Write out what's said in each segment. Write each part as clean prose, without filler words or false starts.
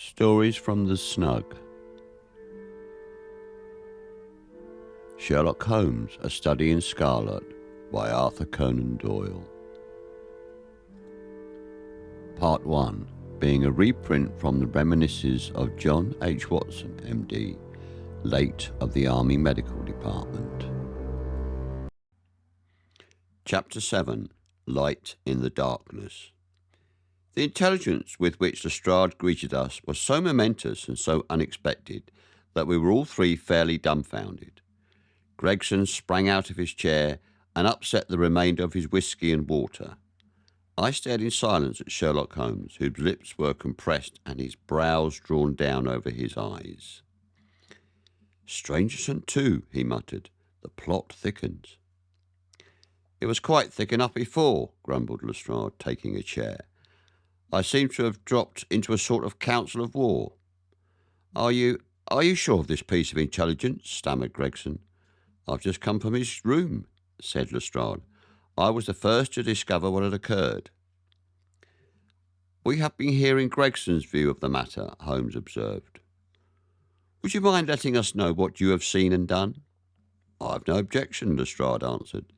Stories from the Snug. Sherlock Holmes, A Study in Scarlet by Arthur Conan-Doyle. Part 1, being a reprint from the reminiscences of John H. Watson, MD, late of the Army Medical Department. Chapter 7, Light in the Darkness. The intelligence with which Lestrade greeted us was so momentous and so unexpected that we were all three fairly dumbfounded. Gregson sprang out of his chair and upset the remainder of his whisky and water. I stared in silence at Sherlock Holmes, whose lips were compressed and his brows drawn down over his eyes. "Strangerson too," he muttered. "The plot thickens." "It was quite thick enough before," grumbled Lestrade, taking a chair. "I seem to have dropped into a sort of council of war." Are you sure of this piece of intelligence?" stammered Gregson. "I've just come from his room," said Lestrade. "I was the first to discover what had occurred." "We have been hearing Gregson's view of the matter," Holmes observed. "Would you mind letting us know what you have seen and done?" "I've no objection," Lestrade answered,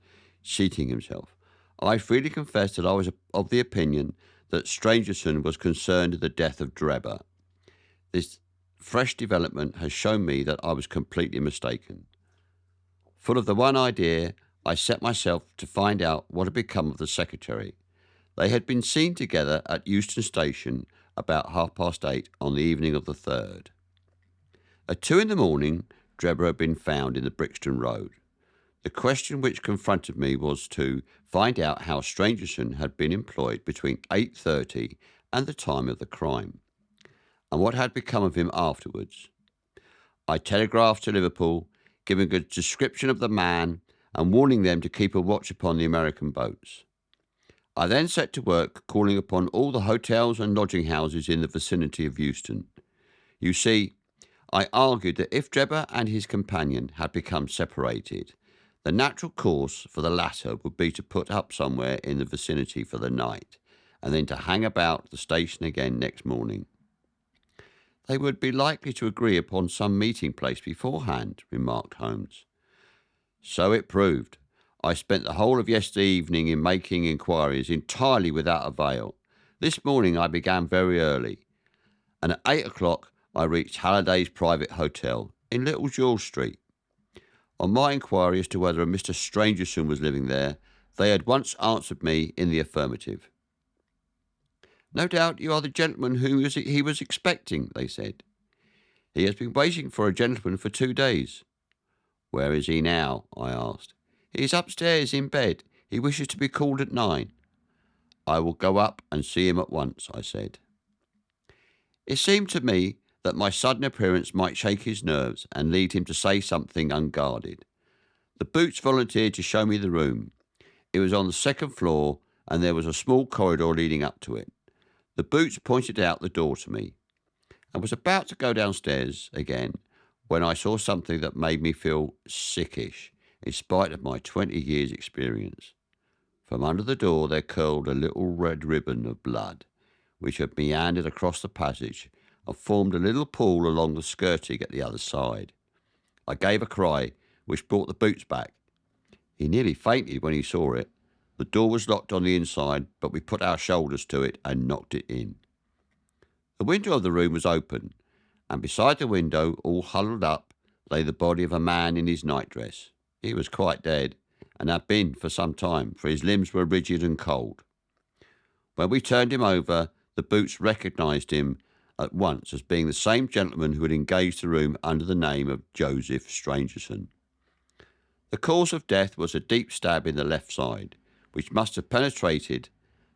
seating himself. "I freely confess that I was of the opinion that Strangerson was concerned in the death of Drebber. This fresh development has shown me that I was completely mistaken. Full of the one idea, I set myself to find out what had become of the secretary. They had been seen together at Euston Station about 8:30 on the evening of the 3rd. At 2 a.m, Drebber had been found in the Brixton Road. The question which confronted me was to find out how Strangerson had been employed between 8:30 and the time of the crime, and what had become of him afterwards. I telegraphed to Liverpool, giving a description of the man and warning them to keep a watch upon the American boats. I then set to work calling upon all the hotels and lodging houses in the vicinity of Euston. You see, I argued that if Drebber and his companion had become separated, the natural course for the latter would be to put up somewhere in the vicinity for the night, and then to hang about the station again next morning. "They would be likely to agree upon some meeting place beforehand," remarked Holmes. "So it proved. I spent the whole of yesterday evening in making inquiries, entirely without avail. This morning I began very early, and at 8 o'clock I reached Halliday's private hotel in Little George Street. On my inquiry as to whether a Mr. Strangerson was living there, they at once answered me in the affirmative. 'No doubt you are the gentleman whom he was expecting,' they said. 'He has been waiting for a gentleman for 2 days. "'Where is he now?' I asked. "'He is upstairs in bed. He wishes to be called at 9. "'I will go up and see him at once,' I said. It seemed to me that my sudden appearance might shake his nerves and lead him to say something unguarded. The Boots volunteered to show me the room. It was on the 2nd floor, and there was a small corridor leading up to it. The Boots pointed out the door to me. I was about to go downstairs again when I saw something that made me feel sickish, in spite of my 20 years' experience. From under the door there curled a little red ribbon of blood, which had meandered across the passage and formed a little pool along the skirting at the other side. I gave a cry, which brought the Boots back. He nearly fainted when he saw it. The door was locked on the inside, but we put our shoulders to it and knocked it in. The window of the room was open, and beside the window, all huddled up, lay the body of a man in his nightdress. He was quite dead, and had been for some time, for his limbs were rigid and cold. When we turned him over, the Boots recognised him at once as being the same gentleman who had engaged the room under the name of Joseph Strangerson. The cause of death was a deep stab in the left side, which must have penetrated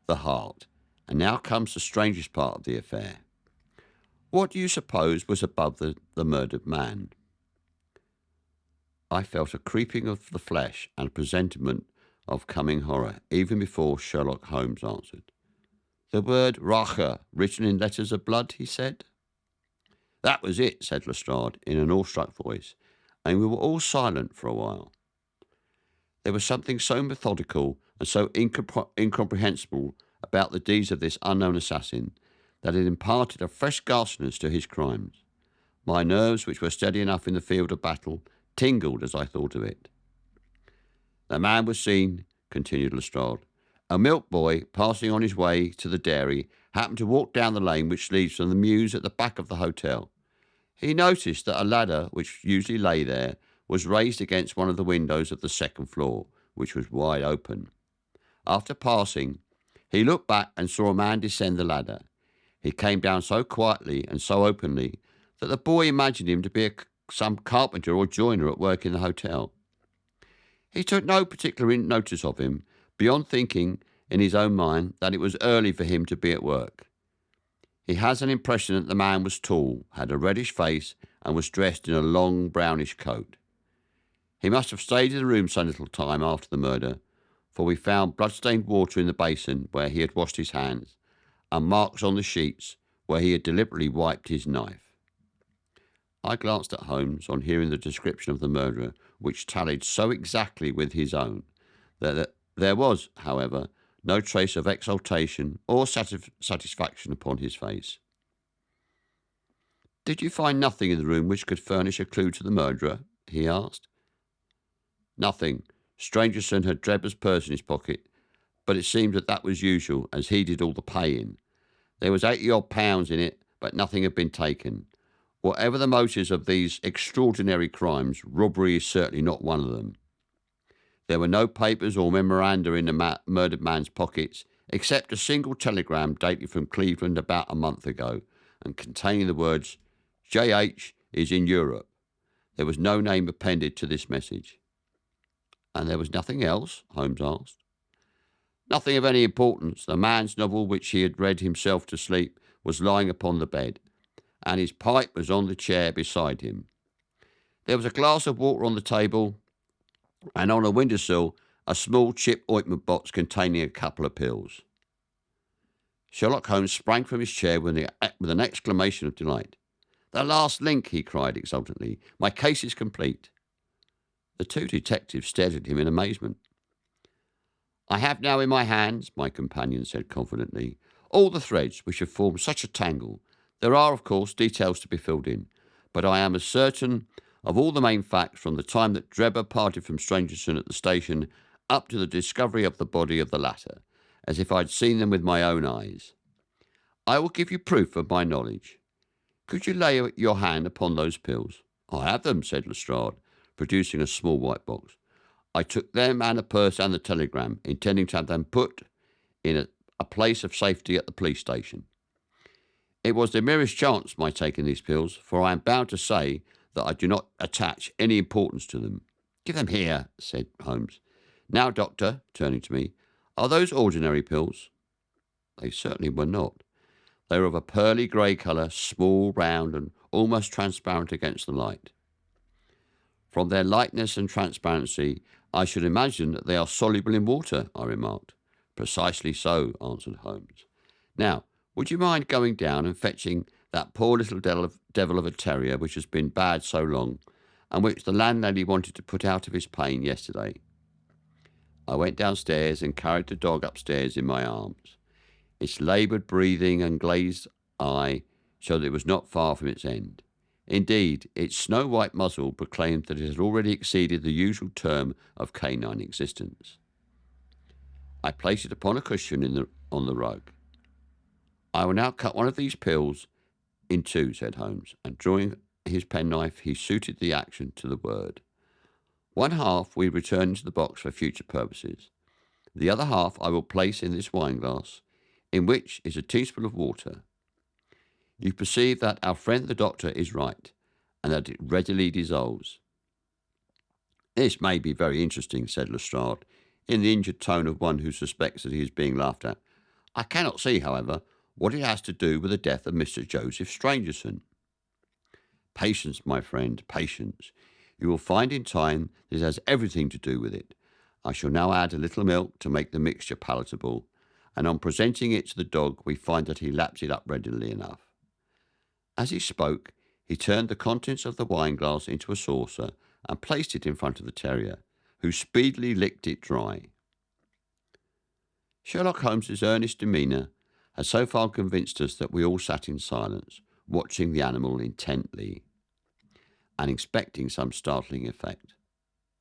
the heart. And now comes the strangest part of the affair. What do you suppose was above the murdered man?" I felt a creeping of the flesh and a presentiment of coming horror, even before Sherlock Holmes answered. "The word Rache, written in letters of blood," he said. "That was it," said Lestrade, in an awestruck voice, and we were all silent for a while. There was something so methodical and so incomprehensible about the deeds of this unknown assassin that had imparted a fresh ghastliness to his crimes. My nerves, which were steady enough in the field of battle, tingled as I thought of it. The man was seen, continued Lestrade. A milk boy, passing on his way to the dairy, happened to walk down the lane which leads from the mews at the back of the hotel. He noticed that a ladder, which usually lay there, was raised against one of the windows of the second floor, which was wide open. After passing, he looked back and saw a man descend the ladder. He came down so quietly and so openly that the boy imagined him to be some carpenter or joiner at work in the hotel. He took no particular notice of him, beyond thinking in his own mind that it was early for him to be at work. He has an impression that the man was tall, had a reddish face, and was dressed in a long brownish coat. He must have stayed in the room some little time after the murder, for we found blood-stained water in the basin where he had washed his hands, and marks on the sheets where he had deliberately wiped his knife. I glanced at Holmes on hearing the description of the murderer, which tallied so exactly with his own, that there was, however, no trace of exultation or satisfaction upon his face. "Did you find nothing in the room which could furnish a clue to the murderer?" he asked. "Nothing. Strangerson had Drebber's purse in his pocket, but it seemed that was usual, as he did all the paying. There was £80 in it, but nothing had been taken. Whatever the motives of these extraordinary crimes, robbery is certainly not one of them. There were no papers or memoranda in the murdered man's pockets, except a single telegram dated from Cleveland about a month ago, and containing the words, 'J.H. is in Europe.' There was no name appended to this message." "And there was nothing else?" Holmes asked. "Nothing of any importance. The man's novel, which he had read himself to sleep, was lying upon the bed, and his pipe was on the chair beside him. There was a glass of water on the table, and on a windowsill a small chip ointment box containing a couple of pills." Sherlock Holmes sprang from his chair with an exclamation of delight. "The last link!" he cried exultantly. "My case is complete." The two detectives stared at him in amazement. "I have now in my hands," my companion said confidently, "all the threads which have formed such a tangle. There are, of course, details to be filled in, but I am as certain of all the main facts from the time that Drebber parted from Strangerson at the station up to the discovery of the body of the latter, as if I had seen them with my own eyes. I will give you proof of my knowledge. Could you lay your hand upon those pills?" "I have them," said Lestrade, producing a small white box. "I took them and a purse and the telegram, intending to have them put in a place of safety at the police station. It was the merest chance my taking these pills, for I am bound to say that I do not attach any importance to them." "Give them here," said Holmes. "Now, doctor," turning to me, "are those ordinary pills?" They certainly were not. They were of a pearly grey colour, small, round, and almost transparent against the light. "From their lightness and transparency, I should imagine that they are soluble in water," I remarked. "Precisely so," answered Holmes. "Now, would you mind going down and fetching that poor little devil of a terrier which has been bad so long, and which the landlady wanted to put out of his pain yesterday?" I went downstairs and carried the dog upstairs in my arms. Its laboured breathing and glazed eye showed that it was not far from its end. Indeed, its snow-white muzzle proclaimed that it had already exceeded the usual term of canine existence. I placed it upon a cushion on the rug. "I will now cut one of these pills in two," said Holmes, and drawing his penknife, he suited the action to the word. "One half we return into the box for future purposes. The other half I will place in this wineglass, in which is a teaspoon of water. You perceive that our friend the doctor is right, and that it readily dissolves." "This may be very interesting," said Lestrade, in the injured tone of one who suspects that he is being laughed at. "I cannot see, however, what it has to do with the death of Mr. Joseph Strangerson." "Patience, my friend, patience. You will find in time that it has everything to do with it. I shall now add a little milk to make the mixture palatable, and on presenting it to the dog we find that he laps it up readily enough." As he spoke, he turned the contents of the wineglass into a saucer and placed it in front of the terrier, who speedily licked it dry. Sherlock Holmes's earnest demeanour had so far convinced us that we all sat in silence, watching the animal intently and expecting some startling effect.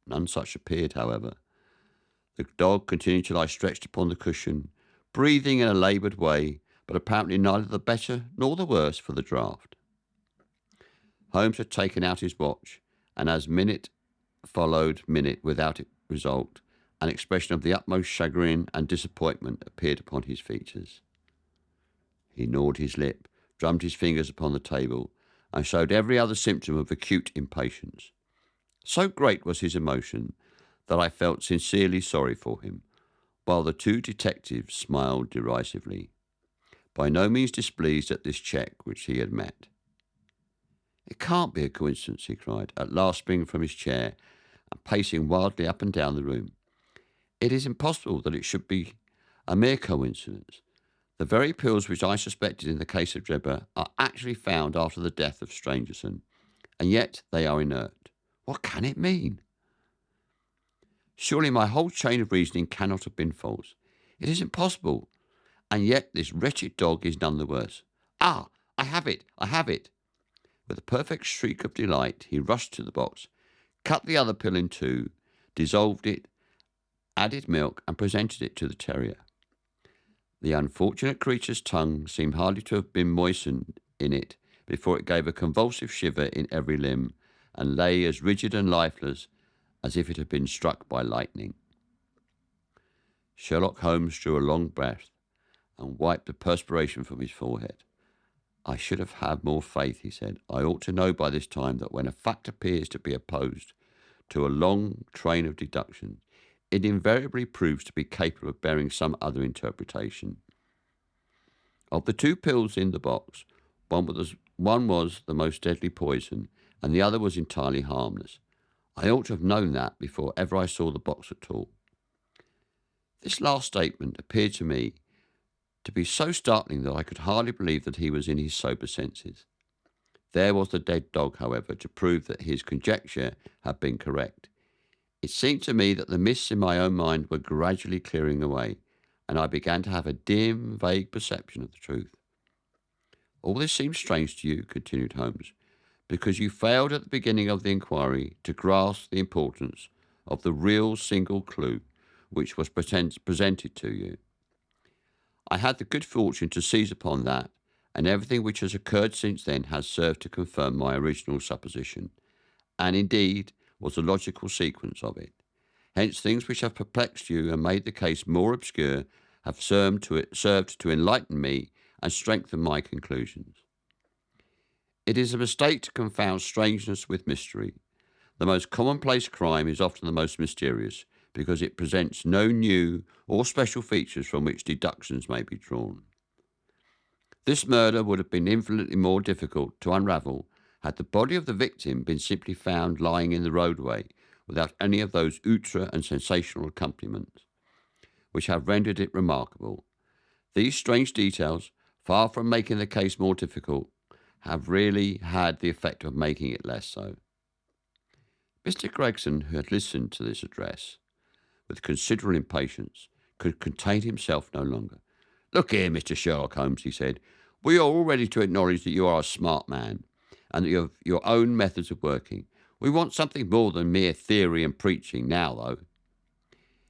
None such appeared, however. The dog continued to lie stretched upon the cushion, breathing in a laboured way, but apparently neither the better nor the worse for the draught. Holmes had taken out his watch, and as minute followed minute without result, an expression of the utmost chagrin and disappointment appeared upon his features. He gnawed his lip, drummed his fingers upon the table, and showed every other symptom of acute impatience. So great was his emotion that I felt sincerely sorry for him, while the two detectives smiled derisively, by no means displeased at this check which he had met. "It can't be a coincidence," he cried, at last springing from his chair and pacing wildly up and down the room. "It is impossible that it should be a mere coincidence. The very pills which I suspected in the case of Drebber are actually found after the death of Strangerson, and yet they are inert. What can it mean? Surely my whole chain of reasoning cannot have been false. It is impossible, and yet this wretched dog is none the worse. Ah, I have it! I have it!" With a perfect shriek of delight, he rushed to the box, cut the other pill in two, dissolved it, added milk, and presented it to the terrier. The unfortunate creature's tongue seemed hardly to have been moistened in it before it gave a convulsive shiver in every limb, and lay as rigid and lifeless as if it had been struck by lightning. Sherlock Holmes drew a long breath and wiped the perspiration from his forehead. "I should have had more faith," he said. "I ought to know by this time that when a fact appears to be opposed to a long train of deduction, it invariably proves to be capable of bearing some other interpretation. Of the two pills in the box, one was the most deadly poison, and the other was entirely harmless. I ought to have known that before ever I saw the box at all." This last statement appeared to me to be so startling that I could hardly believe that he was in his sober senses. There was the dead dog, however, to prove that his conjecture had been correct. It seemed to me that the mists in my own mind were gradually clearing away, and I began to have a dim, vague perception of the truth. "All this seems strange to you," continued Holmes, "because you failed at the beginning of the inquiry to grasp the importance of the real single clue which was presented to you. I had the good fortune to seize upon that, and everything which has occurred since then has served to confirm my original supposition, and indeed was the logical sequence of it. Hence things which have perplexed you and made the case more obscure have served to enlighten me and strengthen my conclusions. It is a mistake to confound strangeness with mystery. The most commonplace crime is often the most mysterious, because it presents no new or special features from which deductions may be drawn. This murder would have been infinitely more difficult to unravel had the body of the victim been simply found lying in the roadway without any of those outre and sensational accompaniments which have rendered it remarkable. These strange details, far from making the case more difficult, have really had the effect of making it less so." Mr. Gregson, who had listened to this address with considerable impatience, could contain himself no longer. "Look here, Mr. Sherlock Holmes," he said, "we are all ready to acknowledge that you are a smart man, and that you have your own methods of working. We want something more than mere theory and preaching now, though.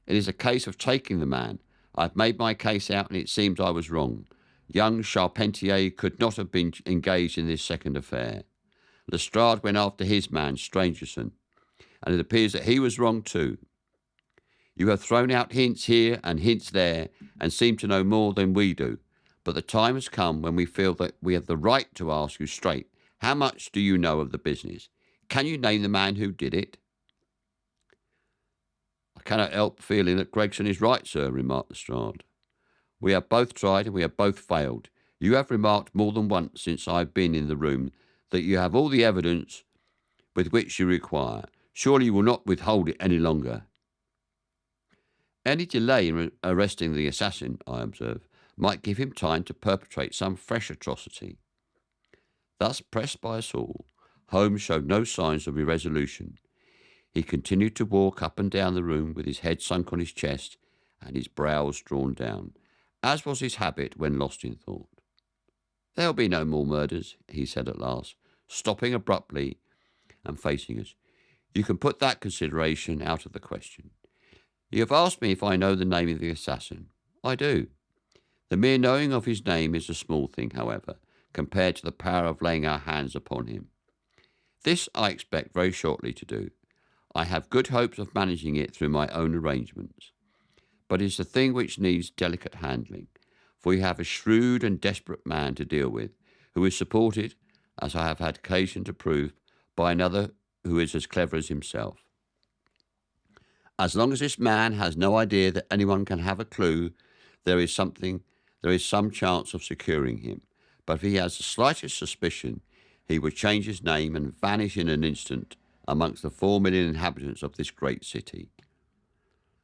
It is a case of taking the man. I've made my case out, and it seems I was wrong. Young Charpentier could not have been engaged in this second affair. Lestrade went after his man, Strangerson, and it appears that he was wrong too. You have thrown out hints here and hints there, and seem to know more than we do, but the time has come when we feel that we have the right to ask you straight, how much do you know of the business? Can you name the man who did it?" "I cannot help feeling that Gregson is right, sir," remarked Lestrade. "We have both tried and we have both failed. You have remarked more than once since I have been in the room that you have all the evidence with which you require. Surely you will not withhold it any longer." "Any delay in arresting the assassin," I observed, "might give him time to perpetrate some fresh atrocity." Thus pressed by us all, Holmes showed no signs of irresolution. He continued to walk up and down the room with his head sunk on his chest and his brows drawn down, as was his habit when lost in thought. "There'll be no more murders," he said at last, stopping abruptly and facing us. "You can put that consideration out of the question. You have asked me if I know the name of the assassin. I do. The mere knowing of his name is a small thing, however, compared to the power of laying our hands upon him. This I expect very shortly to do. I have good hopes of managing it through my own arrangements. But it is a thing which needs delicate handling, for we have a shrewd and desperate man to deal with, who is supported, as I have had occasion to prove, by another who is as clever as himself. As long as this man has no idea that anyone can have a clue, there is some chance of securing him. But if he has the slightest suspicion, he would change his name and vanish in an instant amongst the 4 million inhabitants of this great city.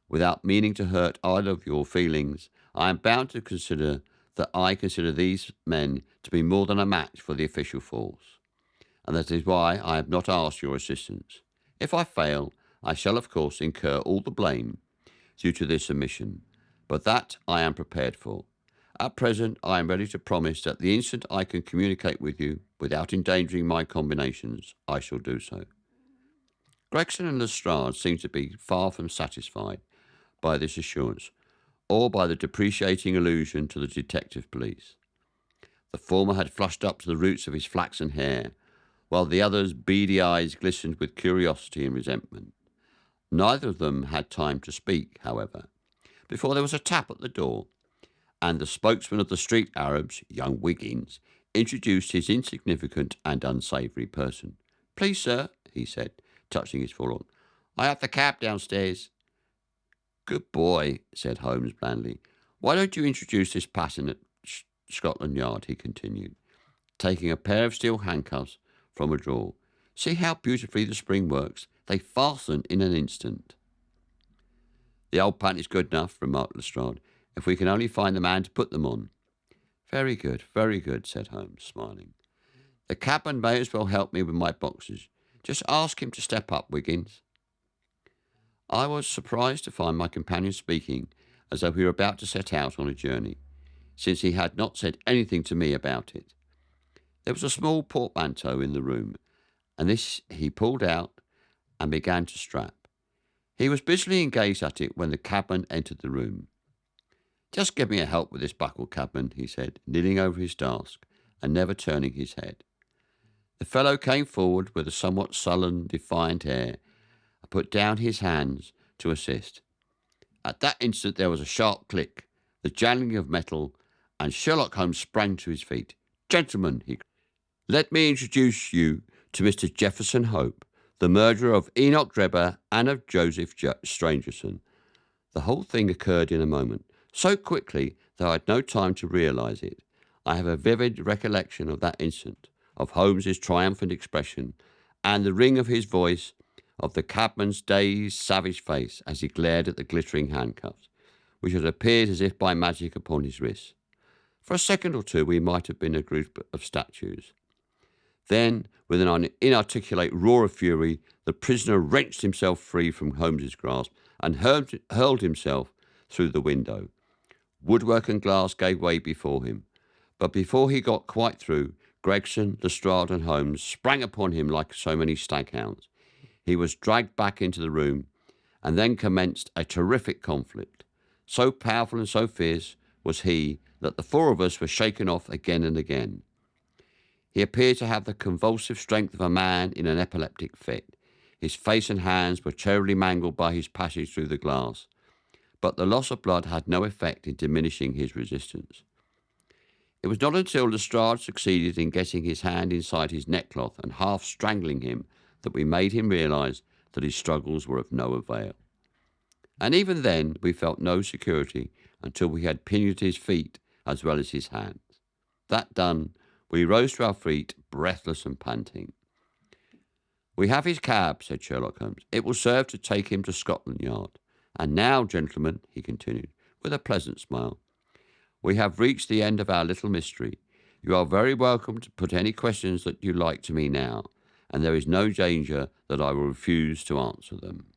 Without meaning to hurt either of your feelings, I am bound to consider that I consider these men to be more than a match for the official force, and that is why I have not asked your assistance. If I fail, I shall of course incur all the blame due to this omission, but that I am prepared for. At present, I am ready to promise that the instant I can communicate with you without endangering my combinations, I shall do so." Gregson and Lestrade seemed to be far from satisfied by this assurance, or by the depreciating allusion to the detective police. The former had flushed up to the roots of his flaxen hair, while the other's beady eyes glistened with curiosity and resentment. Neither of them had time to speak, however, before there was a tap at the door, and the spokesman of the street Arabs, young Wiggins, introduced his insignificant and unsavoury person. "Please, sir," he said, touching his forelock, "I have the cab downstairs." "Good boy," said Holmes blandly. "Why don't you introduce this pattern at Scotland Yard?" he continued, taking a pair of steel handcuffs from a drawer. "See how beautifully the spring works. They fasten in an instant." "The old pattern is good enough," remarked Lestrade, "if we can only find the man to put them on." Very good," said Holmes, smiling. "The cabman may as well help me with my boxes. Just ask him to step up, Wiggins." I was surprised to find my companion speaking as though he were about to set out on a journey, since he had not said anything to me about it. There was a small portmanteau in the room, and this he pulled out and began to strap. He was busily engaged at it when the cabman entered the room. "Just give me a help with this buckle, cabman," he said, kneeling over his task and never turning his head. The fellow came forward with a somewhat sullen, defiant air, and put down his hands to assist. At that instant there was a sharp click, the jangling of metal, and Sherlock Holmes sprang to his feet. "Gentlemen," he cried, "let me introduce you to Mr. Jefferson Hope, the murderer of Enoch Drebber and of Joseph Strangerson." The whole thing occurred in a moment, so quickly that I had no time to realise it. I have a vivid recollection of that instant, of Holmes's triumphant expression, and the ring of his voice, of the cabman's dazed, savage face as he glared at the glittering handcuffs, which had appeared as if by magic upon his wrists. For a second or two we might have been a group of statues. Then, with an inarticulate roar of fury, the prisoner wrenched himself free from Holmes's grasp and hurled himself through the window. Woodwork and glass gave way before him, but before he got quite through, Gregson, Lestrade, and Holmes sprang upon him like so many staghounds. He was dragged back into the room, and then commenced a terrific conflict. So powerful and so fierce was he that the four of us were shaken off again and again. He appeared to have the convulsive strength of a man in an epileptic fit. His face and hands were terribly mangled by his passage through the glass, but the loss of blood had no effect in diminishing his resistance. It was not until Lestrade succeeded in getting his hand inside his neckcloth and half strangling him that we made him realise that his struggles were of no avail. And even then we felt no security until we had pinioned his feet as well as his hands. That done, we rose to our feet, breathless and panting. "We have his cab," said Sherlock Holmes. "It will serve to take him to Scotland Yard. And now, gentlemen," he continued, with a pleasant smile, "we have reached the end of our little mystery. You are very welcome to put any questions that you like to me now, and there is no danger that I will refuse to answer them."